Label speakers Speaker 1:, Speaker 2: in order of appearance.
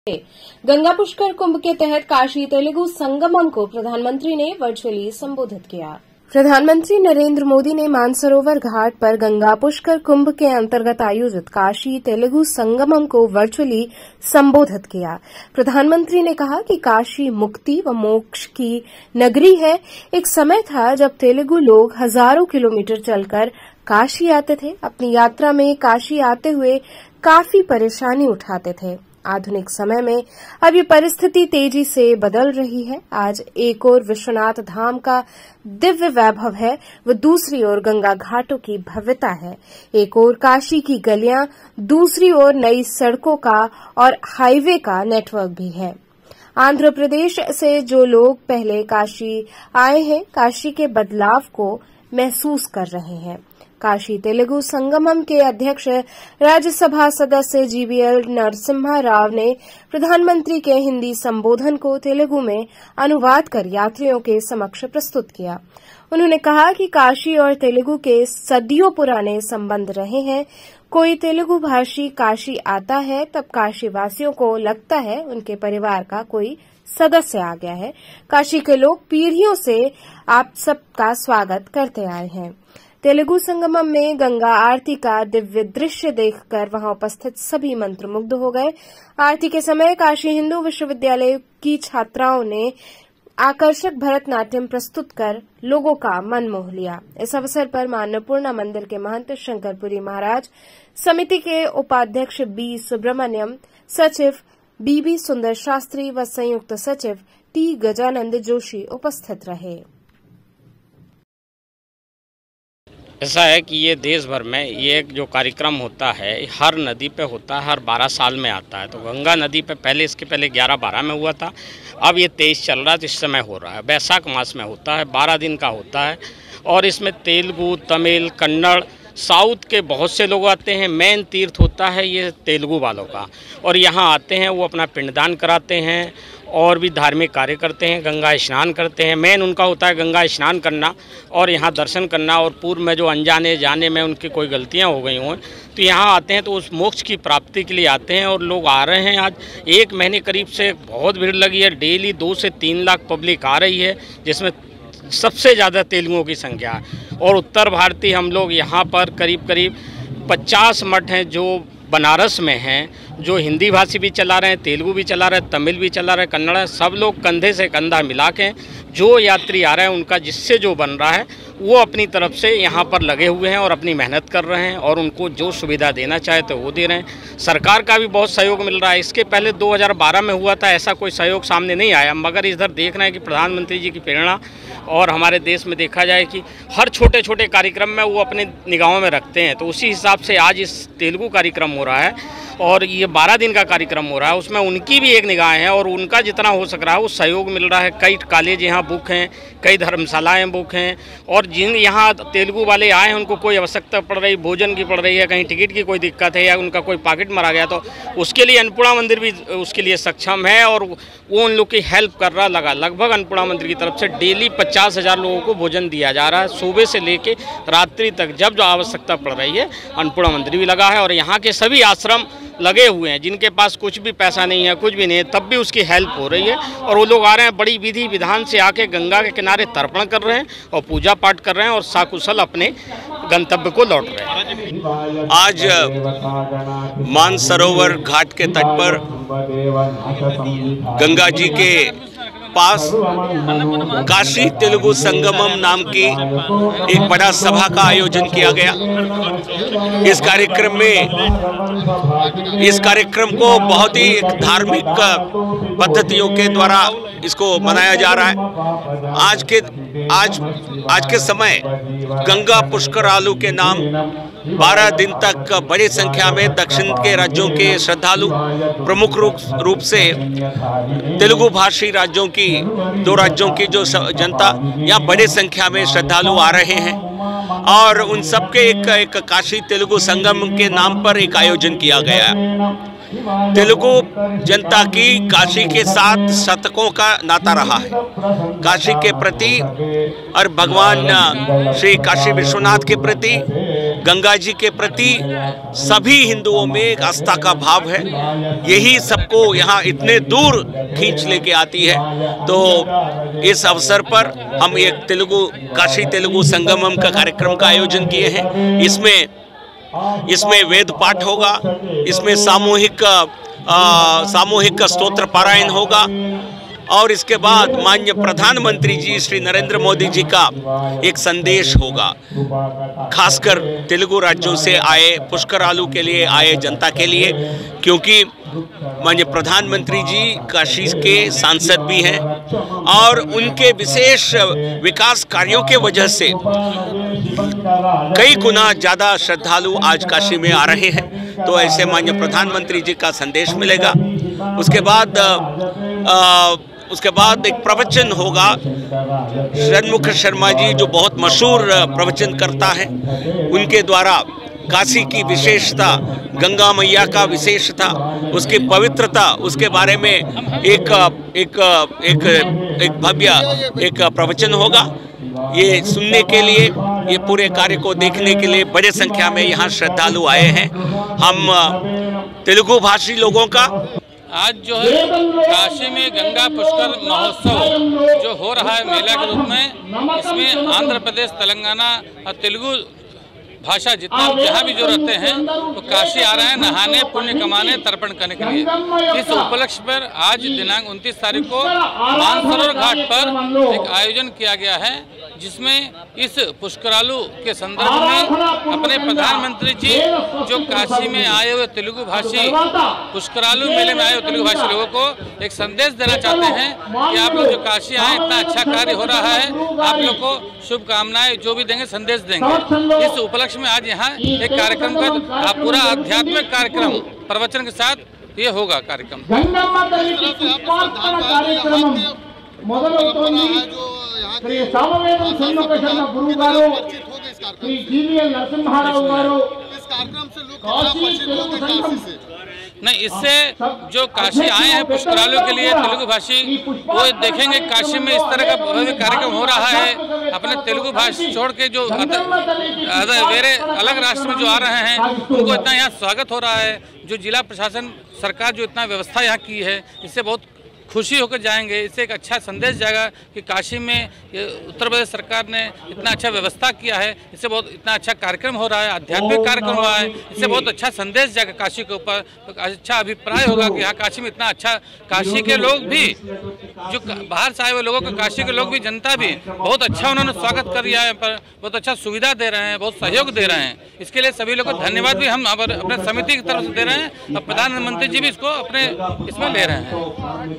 Speaker 1: गंगा पुष्कर कुंभ के तहत काशी तेलुगु संगमम को प्रधानमंत्री ने वर्चुअली संबोधित किया। प्रधानमंत्री नरेंद्र मोदी ने मानसरोवर घाट पर गंगा पुष्कर कुंभ के अंतर्गत आयोजित काशी तेलुगु संगमम को वर्चुअली संबोधित किया। प्रधानमंत्री ने कहा कि काशी मुक्ति व मोक्ष की नगरी है। एक समय था जब तेलुगु लोग हजारों किलोमीटर चलकर काशी आते थे। अपनी यात्रा में काशी आते हुए काफी परेशानी उठाते थे। आधुनिक समय में अब ये परिस्थिति तेजी से बदल रही है। आज एक ओर विश्वनाथ धाम का दिव्य वैभव है, व दूसरी ओर गंगा घाटों की भव्यता है। एक ओर काशी की गलियां, दूसरी ओर नई सड़कों का और हाईवे का नेटवर्क भी है। आंध्र प्रदेश से जो लोग पहले काशी आए हैं, काशी के बदलाव को महसूस कर रहे हैं। काशी तेलुगु संगमम के अध्यक्ष राज्यसभा सदस्य जीवीएल नरसिम्हा राव ने प्रधानमंत्री के हिंदी संबोधन को तेलुगु में अनुवाद कर यात्रियों के समक्ष प्रस्तुत किया। उन्होंने कहा कि काशी और तेलुगु के सदियों पुराने संबंध रहे हैं। कोई तेलुगु भाषी काशी आता है तब काशी वासियों को लगता है उनके परिवार का कोई सदस्य आ गया है। काशी के लोग पीढ़ियों से आप सबका स्वागत करते आए हैं। तेलुगु संगमम में गंगा आरती का दिव्य दृश्य देखकर वहां उपस्थित सभी मंत्रमुग्ध हो गए। आरती के समय काशी हिंदू विश्वविद्यालय की छात्राओं ने आकर्षक भरतनाट्यम प्रस्तुत कर लोगों का मन मोह लिया। इस अवसर पर मां अन्नपूर्णा मंदिर के महंत शंकरपुरी महाराज, समिति के उपाध्यक्ष बी सुब्रमण्यम, सचिव बीबी सुंदर शास्त्री व संयुक्त सचिव टी गजानंद जोशी उपस्थित रहे।
Speaker 2: ऐसा है कि ये देश भर में ये जो कार्यक्रम होता है हर नदी पे होता है, हर 12 साल में आता है। तो गंगा नदी पे इसके पहले 11-12 में हुआ था। अब ये 23 चल रहा है, तो इस समय हो रहा है। वैशाख मास में होता है, 12 दिन का होता है। और इसमें तेलुगु, तमिल, कन्नड़, साउथ के बहुत से लोग आते हैं। मेन तीर्थ होता है ये तेलुगु वालों का, और यहाँ आते हैं, वो अपना पिंडदान कराते हैं और भी धार्मिक कार्य करते हैं, गंगा स्नान करते हैं। मेन उनका होता है गंगा स्नान करना और यहाँ दर्शन करना। और पूर्व में जो अनजाने जाने में उनकी कोई गलतियाँ हो गई हों तो यहाँ आते हैं, तो उस मोक्ष की प्राप्ति के लिए आते हैं। और लोग आ रहे हैं। आज 1 महीने करीब से बहुत भीड़ लगी है। डेली 2 से 3 लाख पब्लिक आ रही है, जिसमें सबसे ज़्यादा तेलुगुओं की संख्या है। और उत्तर भारतीय हम लोग यहाँ पर करीब 50 मठ हैं जो बनारस में हैं, जो हिंदी भाषी भी चला रहे हैं, तेलुगु भी चला रहे हैं, तमिल भी चला रहे हैं, कन्नड़। सब लोग कंधे से कंधा मिला के जो यात्री आ रहे हैं उनका जिससे जो बन रहा है वो अपनी तरफ से यहाँ पर लगे हुए हैं और अपनी मेहनत कर रहे हैं। और उनको जो सुविधा देना चाहे तो वो दे रहे हैं। सरकार का भी बहुत सहयोग मिल रहा है। इसके पहले 2012 में हुआ था, ऐसा कोई सहयोग सामने नहीं आया। मगर इधर देख रहे हैं कि प्रधानमंत्री जी की प्रेरणा, और हमारे देश में देखा जाए कि हर छोटे छोटे कार्यक्रम में वो अपने निगाहों में रखते हैं। तो उसी हिसाब से आज इस तेलुगु कार्यक्रम हो रहा है और ये 12 दिन का कार्यक्रम हो रहा है। उसमें उनकी भी एक निगाह है और उनका जितना हो सक रहा है वो सहयोग मिल रहा है। कई कॉलेज यहाँ बुक हैं, कई धर्मशालाएँ बुक हैं। और जिन यहाँ तेलुगु वाले आए हैं उनको कोई आवश्यकता पड़ रही, भोजन की पड़ रही है, कहीं टिकट की कोई दिक्कत है या उनका कोई पॉकेट मारा गया, तो उसके लिए अन्नपूर्णा मंदिर भी उसके लिए सक्षम है और वो उन लोग की हेल्प कर रहा। लगभग अन्नपूर्णा मंदिर की तरफ से डेली 50,000 लोगों को भोजन दिया जा रहा है, सुबह से लेके रात्रि तक। जब जो आवश्यकता पड़ रही है अन्नपूर्णा मंदिर भी लगा है। और यहाँ के सभी आश्रम लगे हुए हैं, जिनके पास कुछ भी पैसा नहीं है, कुछ भी नहीं है, तब भी उसकी हेल्प हो रही है। और वो लोग आ रहे हैं, बड़ी विधि विधान से आके गंगा के किनारे तर्पण कर रहे हैं और पूजा पाठ कर रहे हैं और साकुशल अपने गंतव्य को लौट रहे हैं।
Speaker 3: आज मानसरोवर घाट के तट पर गंगा जी के पास काशी तेलुगु संगमम नाम की एक बड़ा सभा का आयोजन किया गया। इस कार्यक्रम को बहुत ही धार्मिक पद्धतियों के द्वारा इसको मनाया जा रहा है। आज के समय गंगा पुष्करालु के नाम 12 दिन तक बड़ी संख्या में दक्षिण के राज्यों के श्रद्धालु, प्रमुख रूप से तेलुगु भाषी राज्यों की 2 राज्यों की जो जनता यहाँ बड़ी संख्या में श्रद्धालु आ रहे हैं। और उन सबके एक काशी तेलुगु संगम के नाम पर एक आयोजन किया गया है। तेलुगु जनता की काशी के साथ शतकों का नाता रहा है। काशी के प्रति और भगवान श्री काशी विश्वनाथ के प्रति गंगा जी के प्रति सभी हिंदुओं में एक आस्था का भाव है। यही सबको यहाँ इतने दूर खींच लेके आती है। तो इस अवसर पर हम एक काशी तेलुगु संगमम का कार्यक्रम का आयोजन किए हैं। इसमें वेद पाठ होगा, इसमें सामूहिक स्तोत्र पारायण होगा और इसके बाद माननीय प्रधानमंत्री जी श्री नरेंद्र मोदी जी का एक संदेश होगा, खासकर तेलुगु राज्यों से आए पुष्करालू के लिए आए जनता के लिए, क्योंकि माननीय प्रधानमंत्री जी काशी के सांसद भी हैं और उनके विशेष विकास कार्यों के वजह से कई गुना ज़्यादा श्रद्धालु आज काशी में आ रहे हैं। तो ऐसे माननीय प्रधानमंत्री जी का संदेश मिलेगा। उसके बाद एक प्रवचन होगा। षणमुख शर्मा जी जो बहुत मशहूर प्रवचन करता है, उनके द्वारा काशी की विशेषता, गंगा मैया का विशेषता, उसकी पवित्रता, उसके बारे में एक भव्य प्रवचन होगा। ये सुनने के लिए, ये पूरे कार्य को देखने के लिए बड़े संख्या में यहाँ श्रद्धालु आए हैं। हम तेलुगु भाषी लोगों का
Speaker 4: आज जो है काशी में गंगा पुष्कर महोत्सव जो हो रहा है मेला के रूप में, इसमें आंध्र प्रदेश, तेलंगाना और तेलुगु भाषा जितना जहाँ भी जो रहते हैं तो काशी आ रहे हैं नहाने, पुण्य कमाने, तर्पण करने के लिए। इस उपलक्ष्य पर आज दिनांक 29 तारीख को मानसरोवर घाट पर एक आयोजन किया गया है, जिसमें इस पुष्करालू के संदर्भ में अपने प्रधानमंत्री जी जो काशी में आए हुए तेलुगु भाषी पुष्करालू मेले में आए हुए तेलुगु भाषी लोगों को एक संदेश देना चाहते हैं कि आप लोग जो काशी आए, इतना अच्छा कार्य हो रहा है, आप लोग को शुभकामनाएं जो भी देंगे, संदेश देंगे। इस उपलक्ष्य में आज यहाँ एक कार्यक्रम का पूरा आध्यात्मिक कार्यक्रम प्रवचन के साथ ये होगा कार्यक्रम। नहीं, इससे जो काशी आए हैं पुष्करालू के लिए तेलुगु भाषी, वो देखेंगे काशी में इस तरह का भव्य कार्यक्रम हो रहा है। अपने तेलुगु भाषी छोड़ के जो वेरे अलग राष्ट्र में जो आ रहे हैं, उनको इतना यहाँ स्वागत हो रहा है। जो जिला प्रशासन सरकार जो इतना व्यवस्था यहाँ की है, इससे बहुत खुशी होकर जाएंगे। इससे एक अच्छा संदेश जाएगा कि काशी में उत्तर प्रदेश सरकार ने इतना अच्छा व्यवस्था किया है, इससे बहुत इतना अच्छा कार्यक्रम हो रहा है, आध्यात्मिक कार्यक्रम हुआ है, इससे बहुत अच्छा संदेश जाएगा काशी के ऊपर। तो अच्छा अभिप्राय होगा कि हाँ, काशी में इतना अच्छा, काशी के लोग भी जो बाहर से आए हुए लोगों को, काशी के लोग भी, जनता भी बहुत अच्छा उन्होंने स्वागत कर दिया है, पर बहुत अच्छा सुविधा दे रहे हैं, बहुत सहयोग दे रहे हैं। इसके लिए सभी लोग को धन्यवाद भी हम अपने समिति की तरफ से दे रहे हैं और प्रधानमंत्री जी भी इसको अपने इसमें ले रहे हैं।